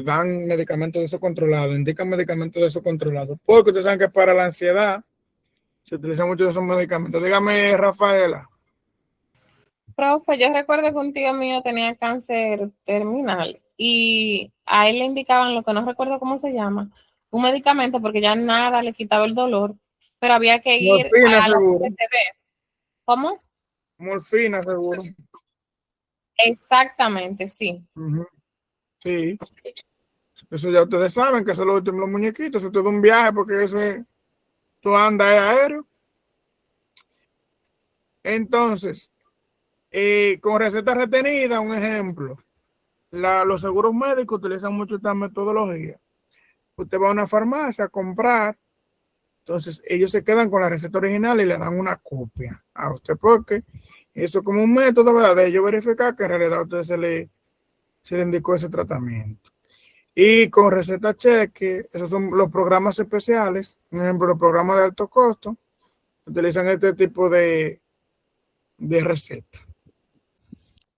dan medicamentos de eso controlado, indican medicamentos de eso controlado, porque ustedes saben que para la ansiedad se utilizan mucho de esos medicamentos. Dígame, Rafaela. Profe, yo recuerdo que un tío mío tenía cáncer terminal y a él le indicaban lo que no recuerdo cómo se llama, un medicamento porque ya nada le quitaba el dolor, pero había que ir Morfina, a la seguro. PCB. ¿Cómo? Morfina, seguro. Exactamente, sí. Sí. Eso ya ustedes saben que eso lo último los muñequitos, eso es todo un viaje porque eso es, tú andas aéreo. Entonces, con receta retenida, un ejemplo, los seguros médicos utilizan mucho esta metodología. Usted va a una farmacia a comprar, entonces ellos se quedan con la receta original y le dan una copia a usted, porque eso es como un método, ¿verdad?, de ellos verificar que en realidad a usted se le indicó ese tratamiento. Y con receta cheque, esos son los programas especiales, por ejemplo, los programas de alto costo, utilizan este tipo de receta.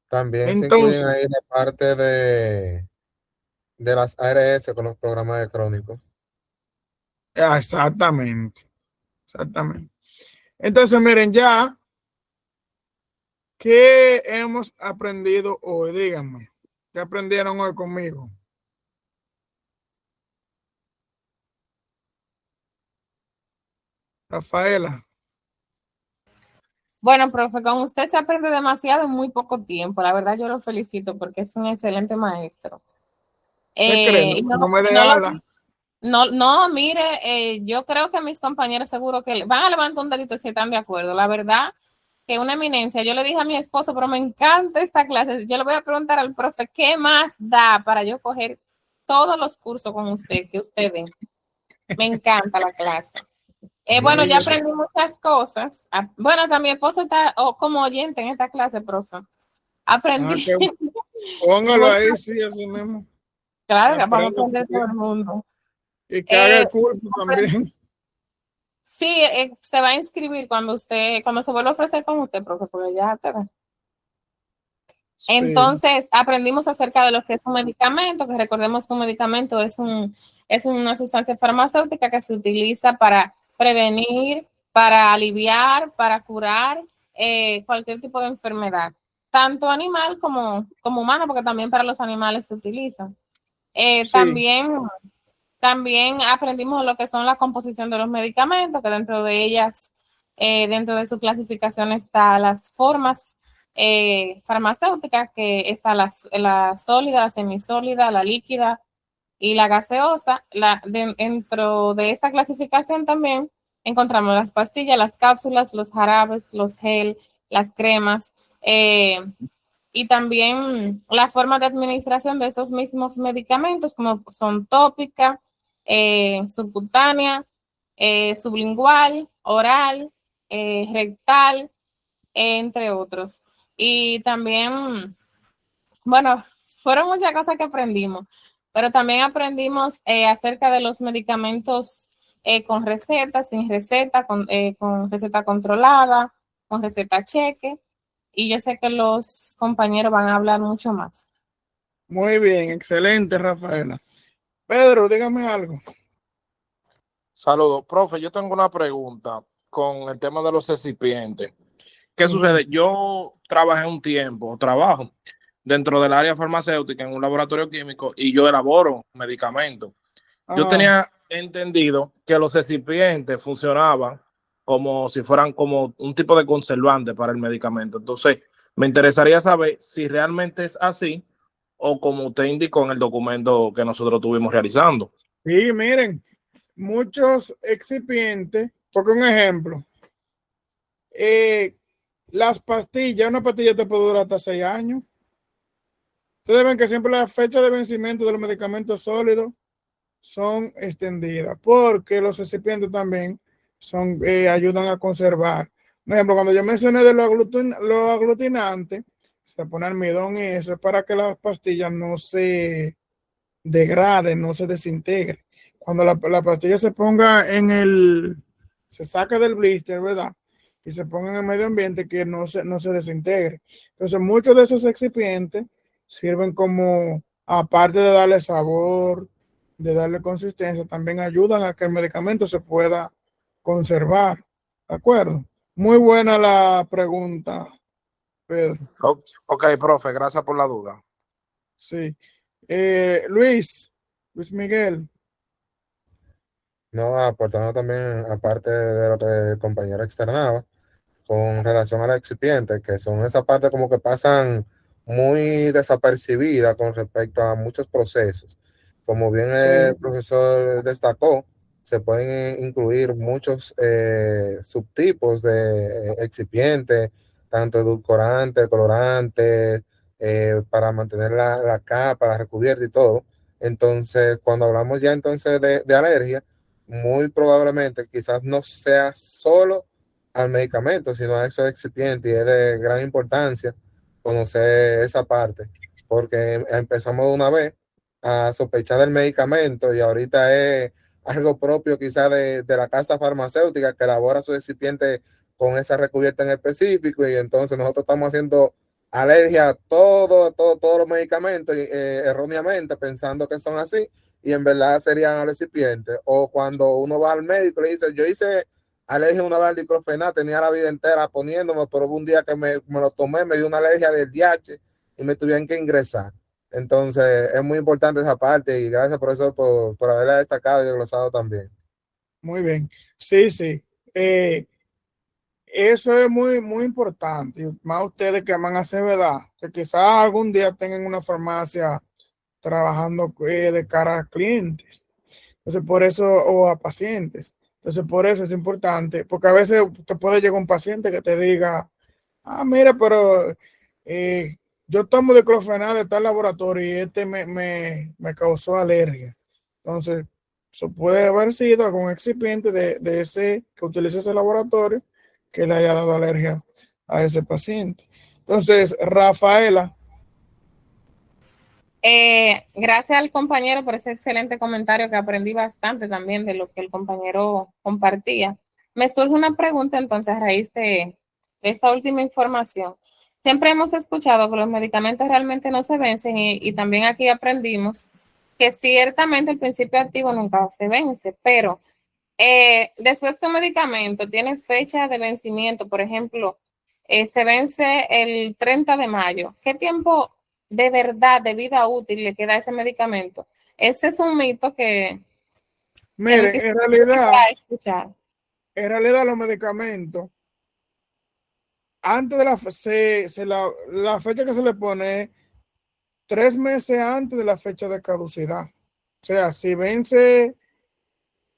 También Entonces, se incluyen ahí la parte de las ARS con los programas de crónicos. exactamente. Entonces, miren, ya, ¿qué hemos aprendido hoy? Díganme, ¿qué aprendieron hoy conmigo? Rafaela. Bueno, profe, con usted se aprende demasiado en muy poco tiempo. La verdad, yo lo felicito porque es un excelente maestro. ¿Qué creen? No me dé ala. No, mire, yo creo que mis compañeros seguro que van a levantar un dedito si están de acuerdo. La verdad, que una eminencia. Yo le dije a mi esposo, pero me encanta esta clase. Yo le voy a preguntar al profe, ¿qué más da para yo coger todos los cursos con usted que usted ve? Me encanta la clase. Bueno, ya aprendí muchas cosas. Bueno, hasta mi esposo está como oyente en esta clase, profe. Aprendí. Póngalo ahí, sí, así mismo. Claro, que vamos a aprender todo el mundo. Y que haga el curso también. Sí, se va a inscribir cuando se vuelva a ofrecer con usted, profe, porque ya te da. Entonces, aprendimos acerca de lo que es un medicamento, que recordemos que un medicamento es una sustancia farmacéutica que se utiliza para prevenir, para aliviar, para curar cualquier tipo de enfermedad, tanto animal como humana, porque también para los animales se utiliza. También aprendimos lo que son la composición de los medicamentos, que dentro de ellas Dentro de su clasificación está las formas farmacéuticas, que está la sólida, la semisólida, la líquida y la gaseosa. Dentro de esta clasificación también encontramos las pastillas, las cápsulas, los jarabes, los gel, las cremas, y también la forma de administración de estos mismos medicamentos, como son tópica, subcutánea, sublingual, oral, rectal, entre otros. Y también, bueno, fueron muchas cosas que aprendimos, pero también aprendimos acerca de los medicamentos con receta, sin receta, con receta controlada, con receta cheque, y yo sé que los compañeros van a hablar mucho más. Muy bien, excelente, Rafaela. Pedro, dígame algo. Saludos, profe. Yo tengo una pregunta con el tema de los recipientes. ¿Qué sucede? Yo trabajé un tiempo, trabajo dentro del área farmacéutica en un laboratorio químico y yo elaboro medicamentos. Yo tenía entendido que los recipientes funcionaban como si fueran como un tipo de conservante para el medicamento. Entonces, me interesaría saber si realmente es así o como usted indicó en el documento que nosotros estuvimos realizando. Sí, miren, muchos excipientes, porque un ejemplo, las pastillas, una pastilla te puede durar hasta 6 años. Ustedes ven que siempre la fecha de vencimiento de los medicamentos sólidos son extendidas, porque los recipientes también ayudan a conservar. Por ejemplo, cuando yo mencioné de lo aglutinante, se pone almidón y eso es para que las pastillas no se degraden, no se desintegren. Cuando la pastilla se ponga se saca del blister, ¿verdad? Y se ponga en el medio ambiente, que no se desintegre. Entonces, muchos de esos excipientes sirven como, aparte de darle sabor, de darle consistencia, también ayudan a que el medicamento se pueda conservar. ¿De acuerdo? Muy buena la pregunta, Pedro. Ok, profe, gracias por la duda. Sí. Luis Miguel. No, aportando también, aparte de lo que el compañero externaba, con relación a los excipientes, que son esa parte como que pasan muy desapercibida con respecto a muchos procesos. Como bien el profesor destacó, se pueden incluir muchos subtipos de excipientes, tanto edulcorantes, colorantes, para mantener la capa, la recubierta y todo. Entonces, cuando hablamos ya entonces de alergia, muy probablemente quizás no sea solo al medicamento, sino a esos excipientes, y es de gran importancia conocer esa parte, porque empezamos de una vez a sospechar del medicamento y ahorita es algo propio quizás de la casa farmacéutica que elabora su excipiente con esa recubierta en específico, y entonces nosotros estamos haciendo alergia a todos los medicamentos erróneamente pensando que son así, y en verdad serían al recipiente. O cuando uno va al médico y le dice, yo hice alergia a una vez al diclofenac, tenía la vida entera poniéndome, pero hubo un día que me lo tomé, me dio una alergia del DH y me tuvieron que ingresar. Entonces es muy importante esa parte, y gracias por eso, por haberla destacado y desglosado también. Muy bien. Sí. Eso es muy, muy importante. Más ustedes que aman a hacer, ¿verdad? Que quizás algún día tengan una farmacia trabajando de cara a clientes. Entonces, por eso, o a pacientes. Entonces, por eso es importante, porque a veces te puede llegar un paciente que te diga, mira, pero yo tomo diclofenac de tal laboratorio y me causó alergia. Entonces, eso puede haber sido algún excipiente de ese que utiliza ese laboratorio que le haya dado alergia a ese paciente. Entonces, Rafaela. Gracias al compañero por ese excelente comentario, que aprendí bastante también de lo que el compañero compartía. Me surge una pregunta entonces a raíz de esta última información. Siempre hemos escuchado que los medicamentos realmente no se vencen, y también aquí aprendimos que ciertamente el principio activo nunca se vence, pero después que un medicamento tiene fecha de vencimiento, por ejemplo, se vence el 30 de mayo, ¿qué tiempo de verdad de vida útil le queda a ese medicamento? Ese es un mito que Mire, en realidad, escuchar. en realidad los medicamentos, antes de la fecha que se le pone es 3 meses antes de la fecha de caducidad. O sea, si vence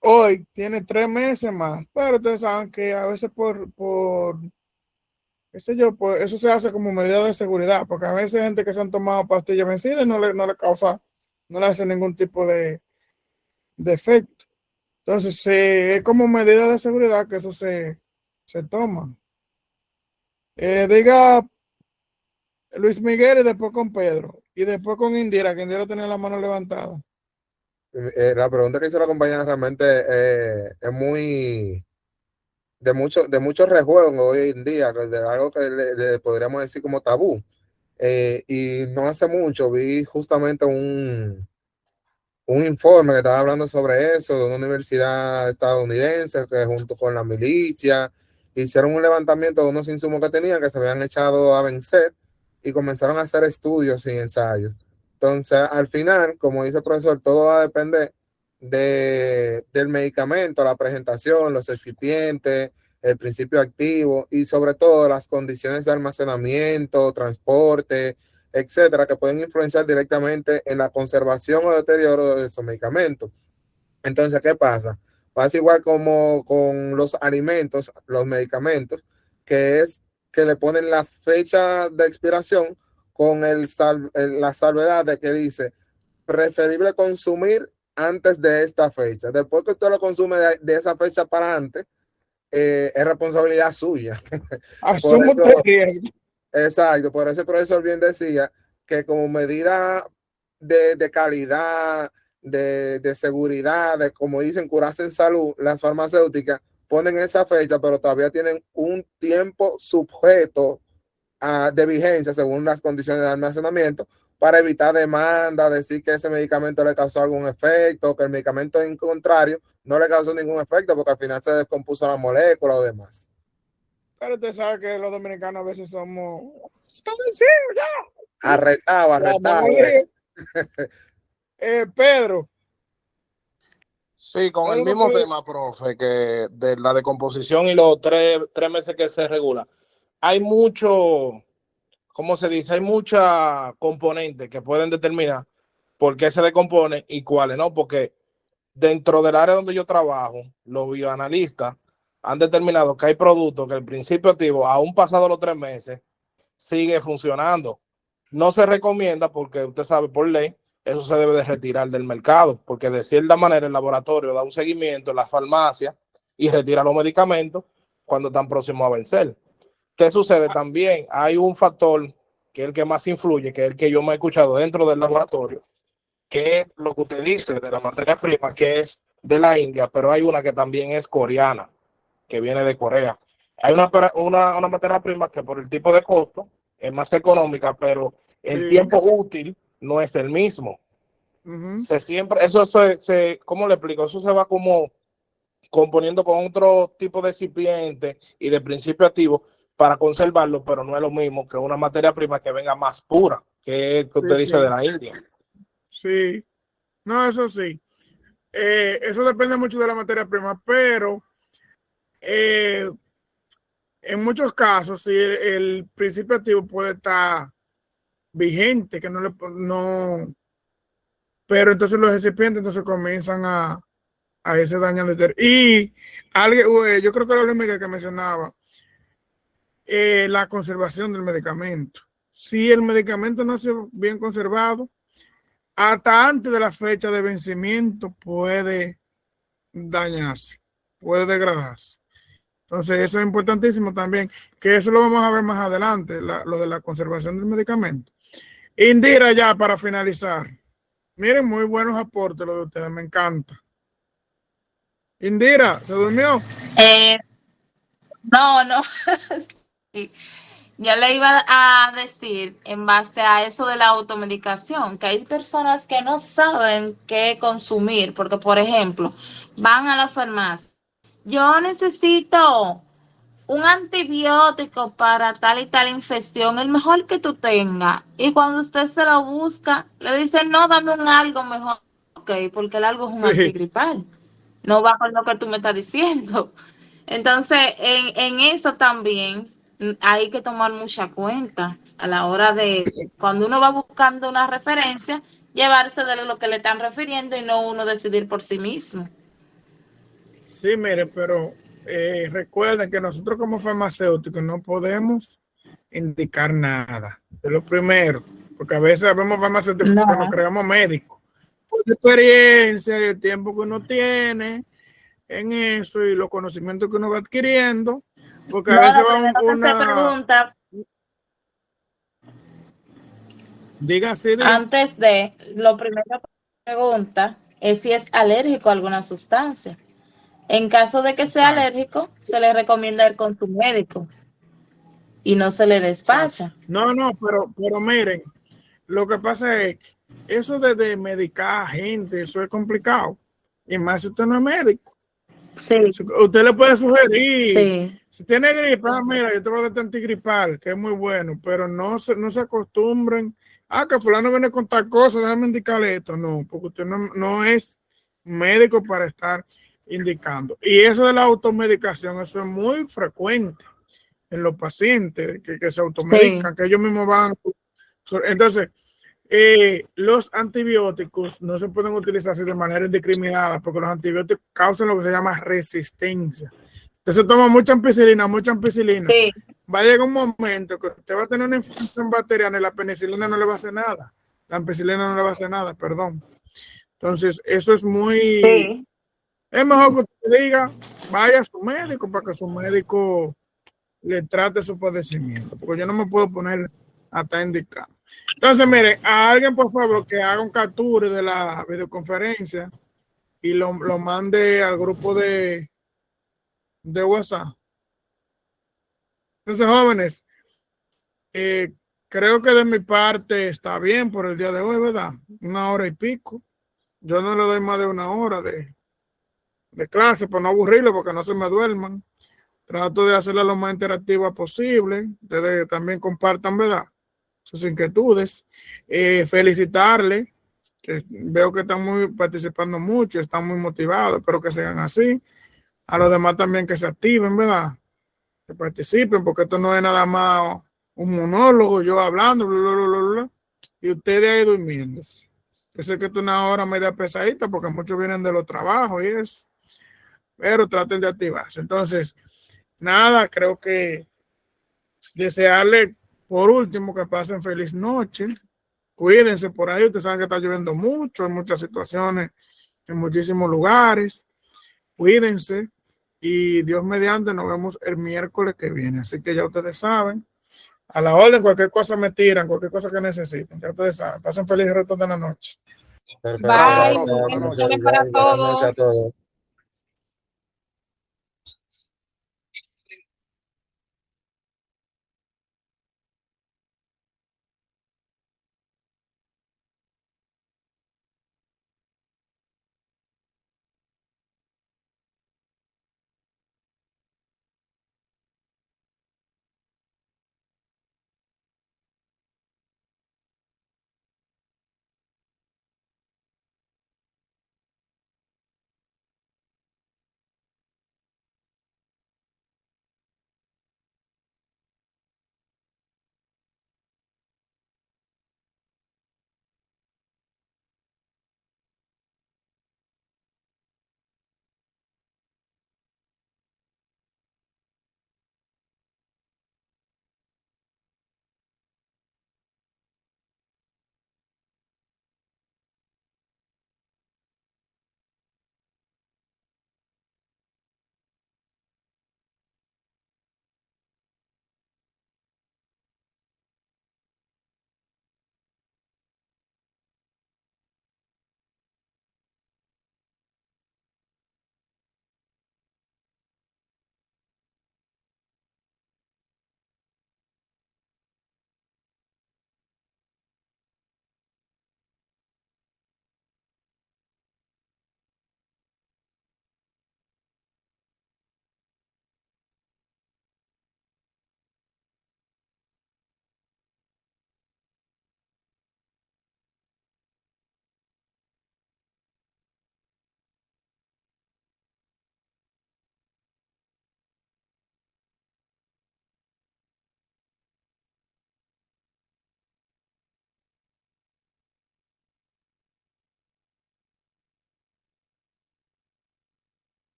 hoy, tiene 3 meses más. Pero ustedes saben que a veces qué sé yo, pues eso se hace como medida de seguridad, porque a veces hay gente que se han tomado pastillas vencidas y no le causa, no le hace ningún tipo de efecto. Entonces, es como medida de seguridad que eso se toma. Diga Luis Miguel y después con Pedro y después con Indira, que Indira tenía la mano levantada. La pregunta que hizo la compañera realmente es muy de mucho rejuego hoy en día, de algo que le podríamos decir como tabú. Y no hace mucho vi justamente un informe que estaba hablando sobre eso de una universidad estadounidense que junto con la milicia hicieron un levantamiento de unos insumos que tenían que se habían echado a vencer y comenzaron a hacer estudios y ensayos. Entonces, al final, como dice el profesor, todo va a depender del medicamento, la presentación, los excipientes, el principio activo y sobre todo las condiciones de almacenamiento, transporte, etcétera, que pueden influenciar directamente en la conservación o deterioro de esos medicamentos. Entonces, ¿qué pasa? Pasa igual como con los alimentos, los medicamentos, que es que le ponen la fecha de expiración con la salvedad de que dice preferible consumir antes de esta fecha. Después que usted lo consume de esa fecha para antes, es responsabilidad suya. Asumo Por eso, riesgo. exacto, por eso el profesor bien decía que como medida de calidad, de seguridad, de como dicen, curarse en salud, las farmacéuticas ponen esa fecha, pero todavía tienen un tiempo sujeto de vigencia según las condiciones de almacenamiento para evitar demanda, decir que ese medicamento le causó algún efecto, que el medicamento en contrario no le causó ningún efecto porque al final se descompuso la molécula o demás. Pero usted sabe que los dominicanos a veces somos vencidos ya. Arretado. Pedro. Sí, con el mismo tema, profe, que de la decomposición y los tres meses que se regula. Hay mucho, ¿cómo se dice? Hay muchas componentes que pueden determinar por qué se decompone y cuáles no, porque dentro del área donde yo trabajo, los bioanalistas han determinado que hay productos que el principio activo, aún pasados los 3 meses, sigue funcionando. No se recomienda porque usted sabe por ley, eso se debe de retirar del mercado, porque de cierta manera el laboratorio da un seguimiento en la farmacia y retira los medicamentos cuando están próximos a vencer. ¿Qué sucede? También hay un factor que es el que más influye, que es el que yo me he escuchado dentro del laboratorio, que es lo que usted dice de la materia prima, que es de la India, pero hay una que también es coreana, que viene de Corea. Hay una materia prima que por el tipo de costo es más económica, pero el tiempo útil no es el mismo. ¿Cómo le explico? Eso se va como componiendo con otro tipo de excipiente y de principio activo para conservarlo, pero no es lo mismo que una materia prima que venga más pura, que es que usted dice de la India. Sí, no, eso sí. Eso depende mucho de la materia prima, pero en muchos casos, sí, el principio activo puede estar vigente, que no, pero entonces los recipientes entonces comienzan a ese daño. Y yo creo que era lo que mencionaba, la conservación del medicamento. Si el medicamento no ha sido bien conservado, hasta antes de la fecha de vencimiento puede dañarse, puede degradarse. Entonces eso es importantísimo también, que eso lo vamos a ver más adelante, lo de la conservación del medicamento. Indira, ya para finalizar. Miren, muy buenos aportes los de ustedes, me encanta. Indira, ¿se durmió? No. Sí. Yo le iba a decir en base a eso de la automedicación, que hay personas que no saben qué consumir, porque por ejemplo, van a la farmacia, yo necesito un antibiótico para tal y tal infección, el mejor que tú tengas, y cuando usted se lo busca, le dicen, no, dame un algo mejor, ok, porque el algo es un antigripal, no va con lo que tú me estás diciendo. Entonces, en eso también hay que tomar mucha cuenta a la hora de, cuando uno va buscando una referencia, llevarse de lo que le están refiriendo y no uno decidir por sí mismo. Sí, mire, pero recuerden que nosotros como farmacéuticos no podemos indicar nada. Es lo primero, porque a veces vemos farmacéuticos que nos creamos médicos. Por la experiencia y el tiempo que uno tiene en eso y los conocimientos que uno va adquiriendo, porque a veces va una... pregunta, diga así, antes de, lo primero que pregunta es si es alérgico a alguna sustancia. En caso de que sea alérgico, se le recomienda ir con su médico y no se le despacha. No, pero miren, lo que pasa es que eso de medicar a gente, eso es complicado. Y más si usted no es médico. Sí. Usted le puede sugerir, sí. Si tiene gripe, mira, yo te voy a dar antigripal, que es muy bueno, pero no se acostumbren, que fulano viene con tal cosa, déjame indicarle esto. No, porque usted no es médico para estar indicando. Y eso de la automedicación, eso es muy frecuente en los pacientes que se automedican, que ellos mismos van. Entonces, los antibióticos no se pueden utilizar así de manera indiscriminada porque los antibióticos causan lo que se llama resistencia. Entonces toma mucha ampicilina. Sí. Va a llegar un momento que usted va a tener una infección bacteriana y la penicilina no le va a hacer nada. La ampicilina no le va a hacer nada, perdón. Entonces, eso es muy... Sí. Es mejor que usted diga, vaya a su médico para que su médico le trate su padecimiento, porque yo no me puedo poner hasta indicar. Entonces, mire, a alguien, por favor, que haga un capture de la videoconferencia y lo mande al grupo de WhatsApp. Entonces, jóvenes, creo que de mi parte está bien por el día de hoy, ¿verdad? 1 hora y pico. Yo no le doy más de 1 hora de clase para no aburrirlo, porque no se me duerman. Trato de hacerla lo más interactiva posible. Ustedes también compartan, ¿verdad?, sus inquietudes. Felicitarle, que veo que están participando mucho, están muy motivados, espero que sean así. A los demás también que se activen, ¿verdad?, que participen, porque esto no es nada más un monólogo, yo hablando, bla, bla, bla, bla, y ustedes ahí durmiendo. Yo sé que esto es una hora media pesadita, porque muchos vienen de los trabajos y eso, pero traten de activarse. Entonces, nada, creo que desearle por último que pasen feliz noche. Cuídense por ahí, ustedes saben que está lloviendo mucho en muchas situaciones, en muchísimos lugares. Cuídense y Dios mediante nos vemos el miércoles que viene. Así que ya ustedes saben, a la orden, cualquier cosa me tiran, cualquier cosa que necesiten. Ya ustedes saben, pasen feliz resto de la noche. Perfecto. Bye. Buenas noches Para todos. a todos.